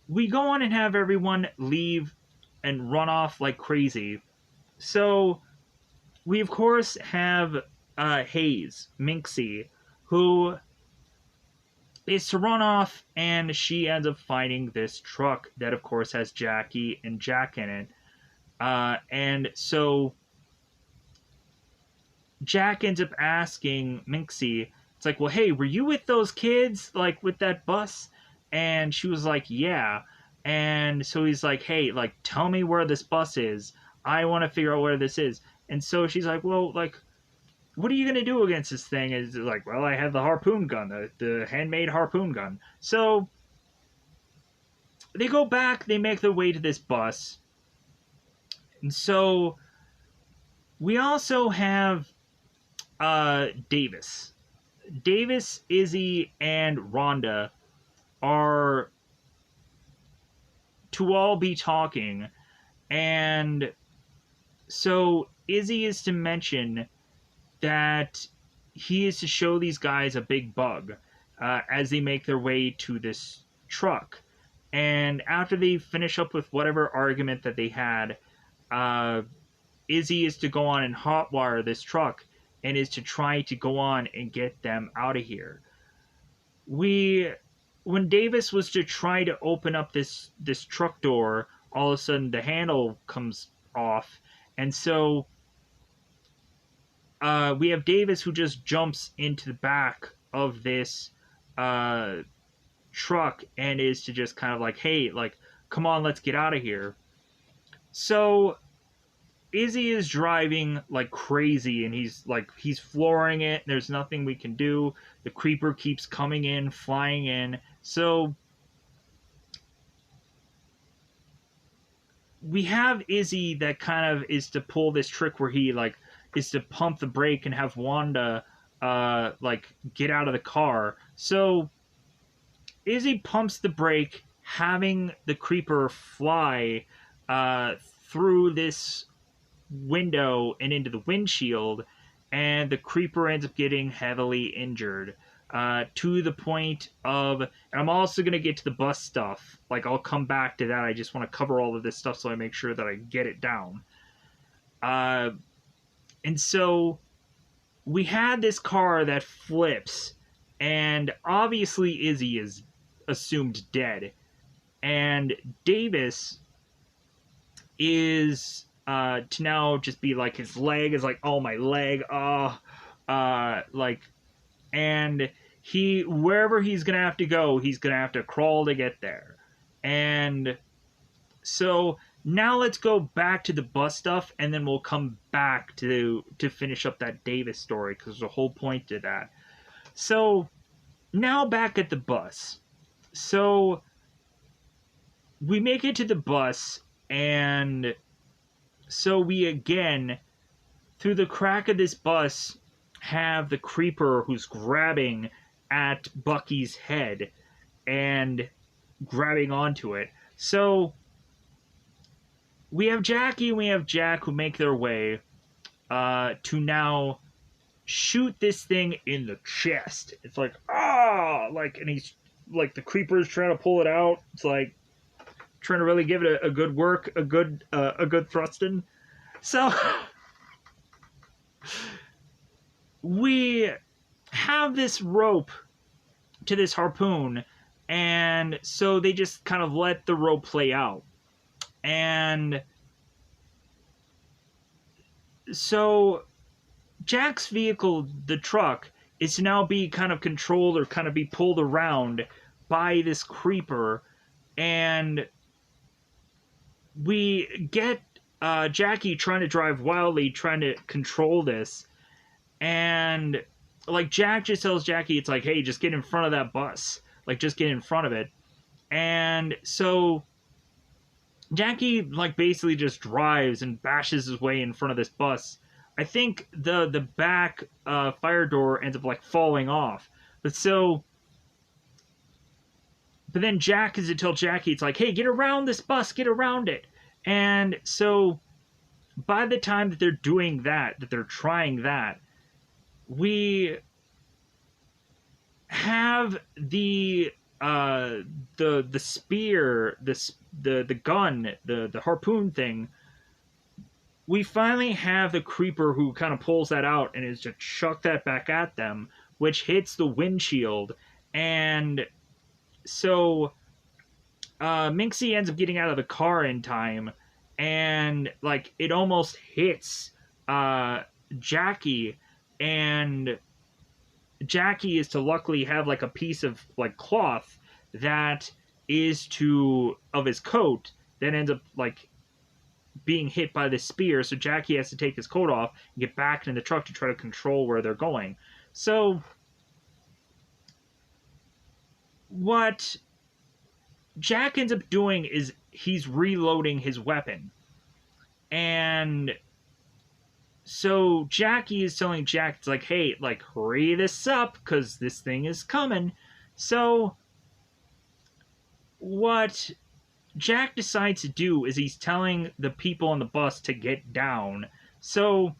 we go on and have everyone leave and run off like crazy. So, we, of course, have Hayes, Minxie, who is to run off, and she ends up finding this truck that, of course, has Jackie and Jack in it. And so Jack ends up asking Minxie, it's like, well, hey, were you with those kids, like, with that bus? And she was like, yeah. And so he's like, hey, like, tell me where this bus is. I want to figure out where this is. And so she's like, well, like, what are you gonna do against this thing? Is like, well, I have the harpoon gun, the handmade harpoon gun. So they go back, they make their way to this bus, and so we also have Davis. Davis, Izzy, and Rhonda are to all be talking, and so Izzy is to mention that he is to show these guys a big bug as they make their way to this truck. And after they finish up with whatever argument that they had, uh, Izzy is to go on and hotwire this truck and is to try to go on and get them out of here. When Davis was to try to open up this truck door, all of a sudden the handle comes off, and so we have Davis who just jumps into the back of this uh, truck and is to just kind of like, hey, like, come on, let's get out of here. So Izzy is driving like crazy and he's flooring it. There's nothing we can do. The creeper keeps coming in, flying in. So we have Izzy that kind of is to pull this trick where he like is to pump the brake and have Wanda like get out of the car. So Izzy pumps the brake, having the creeper fly through this window and into the windshield, and the creeper ends up getting heavily injured to the point of, and I'm also going to get to the bus stuff, like I'll come back to that. I just want to cover all of this stuff so I make sure that I get it down. And so we had this car that flips, and obviously Izzy is assumed dead, and Davis is to now just be like, his leg is like, oh, my leg, like, and he, wherever he's gonna have to go, he's gonna have to crawl to get there. And so now let's go back to the bus stuff, and then we'll come back to finish up that Davis story, because there's a whole point to that. So now back at the bus. So we make it to the bus, and so we again, through the crack of this bus, have the creeper who's grabbing at Bucky's head and grabbing onto it. So we have Jackie and we have Jack who make their way to now shoot this thing in the chest. It's like, like, and he's like, the creeper's trying to pull it out. It's like trying to really give it a good work, a good thrusting. So we have this rope to this harpoon, and so they just kind of let the rope play out. And so Jack's vehicle, the truck, is to now be kind of controlled or kind of be pulled around by this creeper, and we get Jackie trying to drive wildly, trying to control this, and like Jack just tells Jackie, it's like, hey, just get in front of that bus, like just get in front of it. And so Jackie like basically just drives and bashes his way in front of this bus. I think the back fire door ends up like falling off, but then Jack is to tell Jackie, it's like, hey, get around this bus, get around it. And so by the time that they're doing that they're trying that, we have the spear, the gun, the harpoon thing. We finally have the creeper who kind of pulls that out and is to chuck that back at them, which hits the windshield. And so Minxie ends up getting out of the car in time, and like it almost hits Jackie, and Jackie is to luckily have like a piece of like cloth that is to of his coat that ends up like being hit by the spear, so Jackie has to take his coat off and get back in the truck to try to control where they're going. So what Jack ends up doing is he's reloading his weapon. And so Jackie is telling Jack, it's like, hey, like, hurry this up, because this thing is coming. So what Jack decides to do is he's telling the people on the bus to get down. So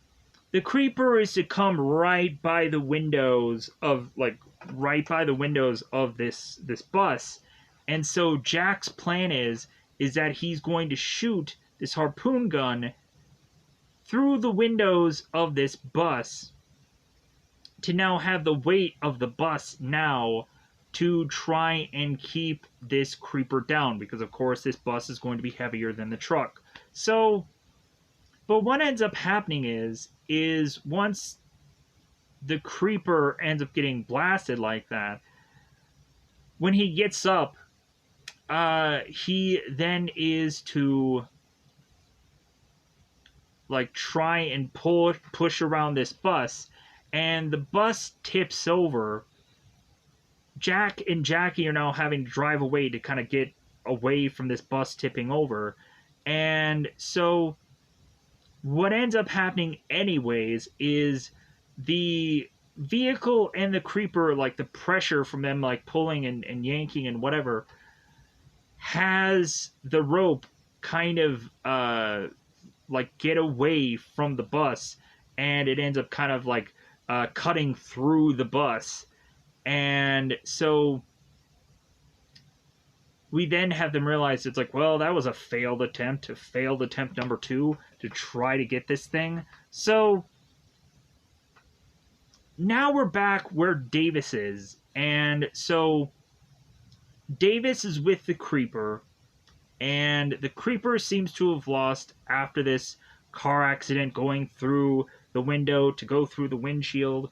the creeper is to come right by the windows of, like, right by the windows of this bus. And so Jack's plan is that he's going to shoot this harpoon gun through the windows of this bus to now have the weight of the bus now to try and keep this creeper down, because of course this bus is going to be heavier than the truck. So, but what ends up happening is once the creeper ends up getting blasted like that, when he gets up, he then is to, like, try and push around this bus, and the bus tips over. Jack and Jackie are now having to drive away to kind of get away from this bus tipping over. And so what ends up happening anyways is the vehicle and the creeper, like the pressure from them like pulling and yanking and whatever, has the rope kind of like get away from the bus, and it ends up kind of like cutting through the bus. And so we then have them realize it's like, well, that was a failed attempt number 2 to try to get this thing. So now we're back where Davis is. And so Davis is with the creeper, and the creeper seems to have lost, after this car accident going through the window to go through the windshield,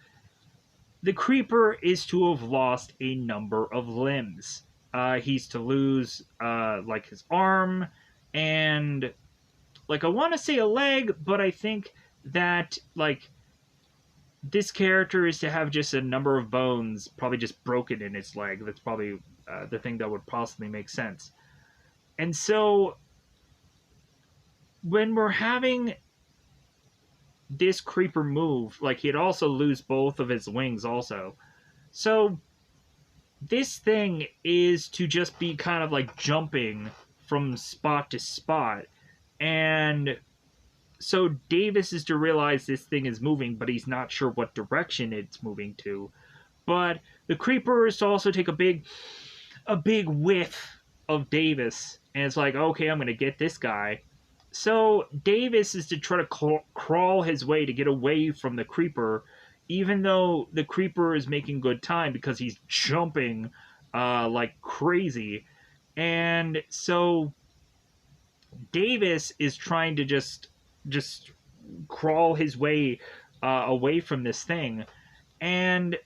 the creeper is to have lost a number of limbs. He's to lose, like, his arm, and, like, I want to say a leg, but I think that, like, this character is to have just a number of bones, probably just broken in his leg. That's probably the thing that would possibly make sense. And so, when we're having this creeper move, like, he'd also lose both of his wings also. So this thing is to just be kind of like jumping from spot to spot, and so Davis is to realize this thing is moving, but he's not sure what direction it's moving to. But the creeper is to also take a big whiff of Davis, and it's like, okay, I'm gonna get this guy. So Davis is to try to crawl his way to get away from the creeper, even though the creeper is making good time because he's jumping like crazy. And so Davis is trying to just crawl his way away from this thing. And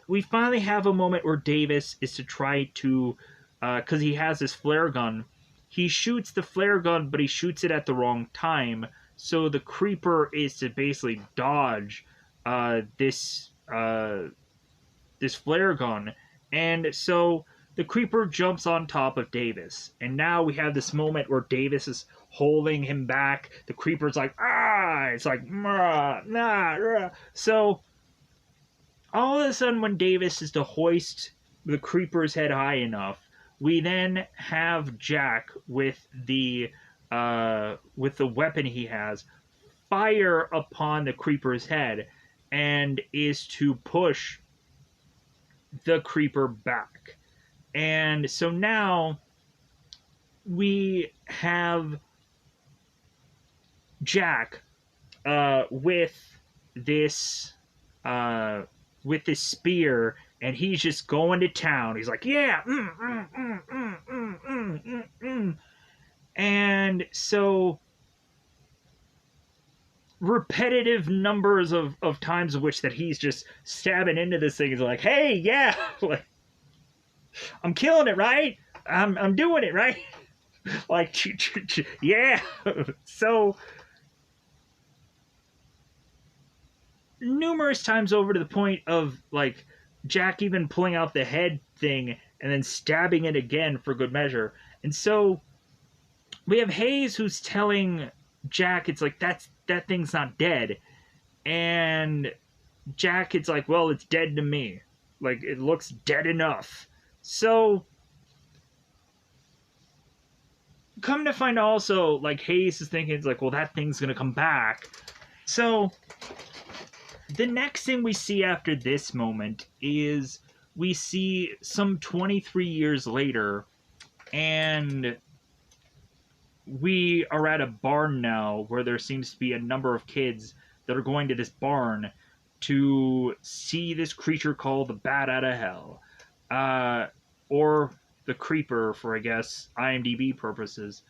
we finally have a moment where Davis is to try to, because he has this flare gun, he shoots the flare gun, but he shoots it at the wrong time. So the creeper is to basically dodge this flare gun. And so the creeper jumps on top of Davis. And now we have this moment where Davis is holding him back. The creeper's like, ah! It's like, nah, nah. So all of a sudden, when Davis is to hoist the creeper's head high enough, we then have Jack with the weapon he has fire upon the creeper's head, and is to push the creeper back. And so now we have Jack with this spear, and he's just going to town. He's like, yeah, And so repetitive numbers of times of which that he's just stabbing into this thing is like, hey, yeah, like, I'm killing it, right? I'm doing it, right? Like, yeah. So numerous times over to the point of like Jack even pulling out the head thing and then stabbing it again for good measure. And so we have Hayes who's telling Jack it's like that thing's not dead. And Jack it's like, well, it's dead to me. Like it looks dead enough. So come to find also like Hayes is thinking it's like, well, that thing's gonna come back. So the next thing we see after this moment is we see some 23 years later, and we are at a barn now where there seems to be a number of kids that are going to this barn to see this creature called the Bat Out of Hell, or the Creeper for, I guess, IMDb purposes.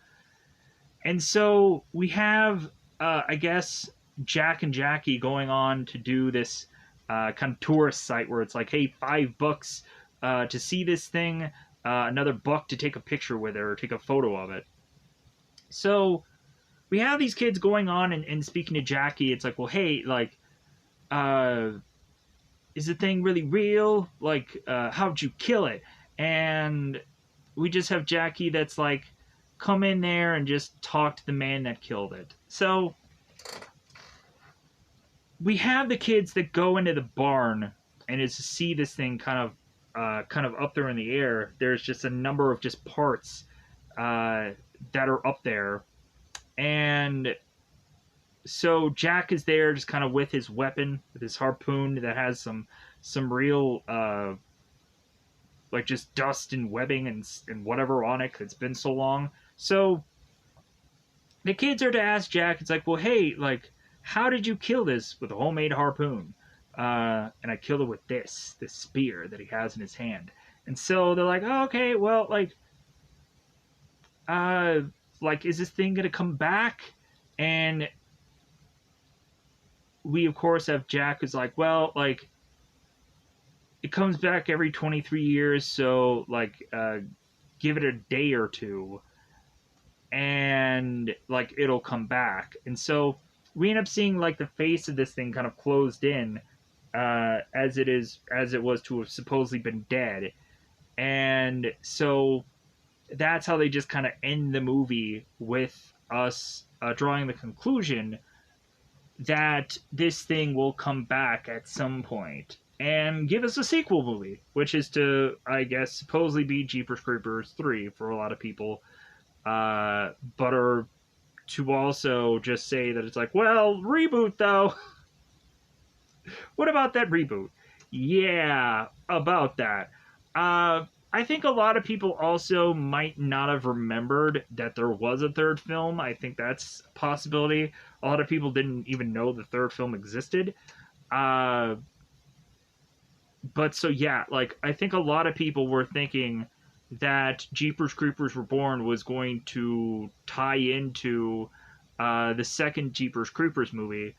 And so we have, I guess, Jack and Jackie going on to do this kind of tourist site where it's like, hey, $5 to see this thing, another buck to take a picture with it or take a photo of it. So we have these kids going on and speaking to Jackie. It's like, well, hey, like, is the thing really real? Like, how'd you kill it? And we just have Jackie that's like, come in there and just talk to the man that killed it. So we have the kids that go into the barn and is to see this thing kind of up there in the air. There's just a number of just parts that are up there, and so Jack is there just kind of with his weapon, with his harpoon that has some real like just dust and webbing and whatever on it. It's been so long. So the kids are to ask Jack. It's like, well, hey, like, how did you kill this with a homemade harpoon? And I killed it with this spear that he has in his hand. And so they're like, oh, okay, well, like, is this thing gonna come back? And we, of course, have Jack who's like, well, like, it comes back every 23 years, so, like, give it a day or two, and, like, it'll come back. And so we end up seeing, like, the face of this thing kind of closed in, as it was to have supposedly been dead. And so that's how they just kind of end the movie with us drawing the conclusion that this thing will come back at some point and give us a sequel movie, which is to, I guess, supposedly be Jeepers Creepers 3 for a lot of people, but are to also just say that it's like, well, reboot though. What about that reboot? Yeah, about that. I think a lot of people also might not have remembered that there was a third film. I think that's a possibility. A lot of people didn't even know the third film existed. But so yeah, like, I think a lot of people were thinking that Jeepers Creepers Reborn was going to tie into the second Jeepers Creepers movie.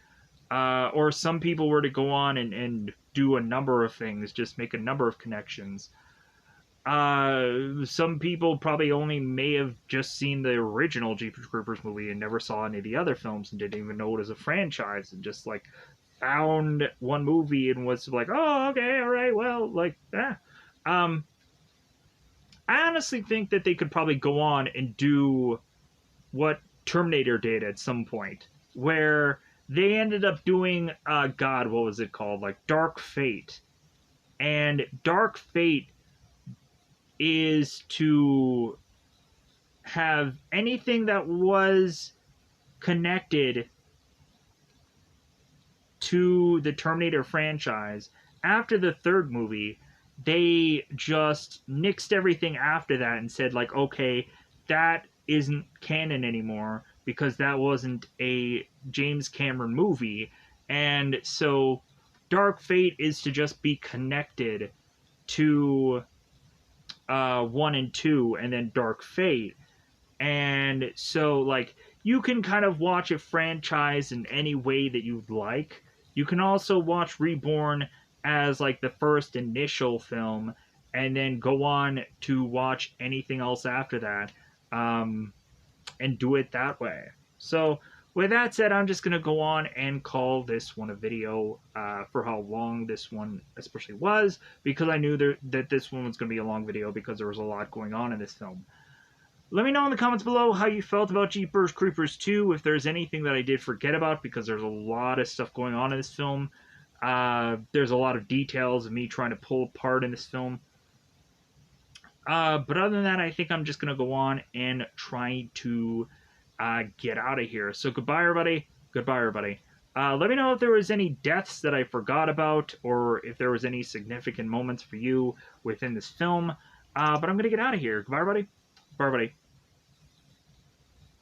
Or some people were to go on and do a number of things, just make a number of connections. Some people probably only may have just seen the original Jeepers Creepers movie and never saw any of the other films and didn't even know it was a franchise and just like found one movie and was like, oh, okay, all right, well, like, I honestly think that they could probably go on and do what Terminator did at some point, where they ended up doing, God, what was it called? Like Dark Fate. And Dark Fate is to have anything that was connected to the Terminator franchise after the third movie. They just nixed everything after that and said, like, okay, that isn't canon anymore because that wasn't a James Cameron movie. And so Dark Fate is to just be connected to 1 and 2 and then Dark Fate. And so, like, you can kind of watch a franchise in any way that you'd like. You can also watch Reborn as, like, the first initial film and then go on to watch anything else after that. and do it that way. So, with that said, I'm just going to go on and call this one a video for how long this one especially was, because I knew that this one was going to be a long video because there was a lot going on in this film. Let me know in the comments below how you felt about Jeepers Creepers 2, if there's anything that I did forget about, because there's a lot of stuff going on in this film. There's a lot of details of me trying to pull apart in this film. But other than that, I think I'm just going to go on and try to get out of here. So goodbye, everybody. Goodbye, everybody. Let me know if there was any deaths that I forgot about, or if there was any significant moments for you within this film. But I'm going to get out of here. Goodbye, everybody. Bye, everybody.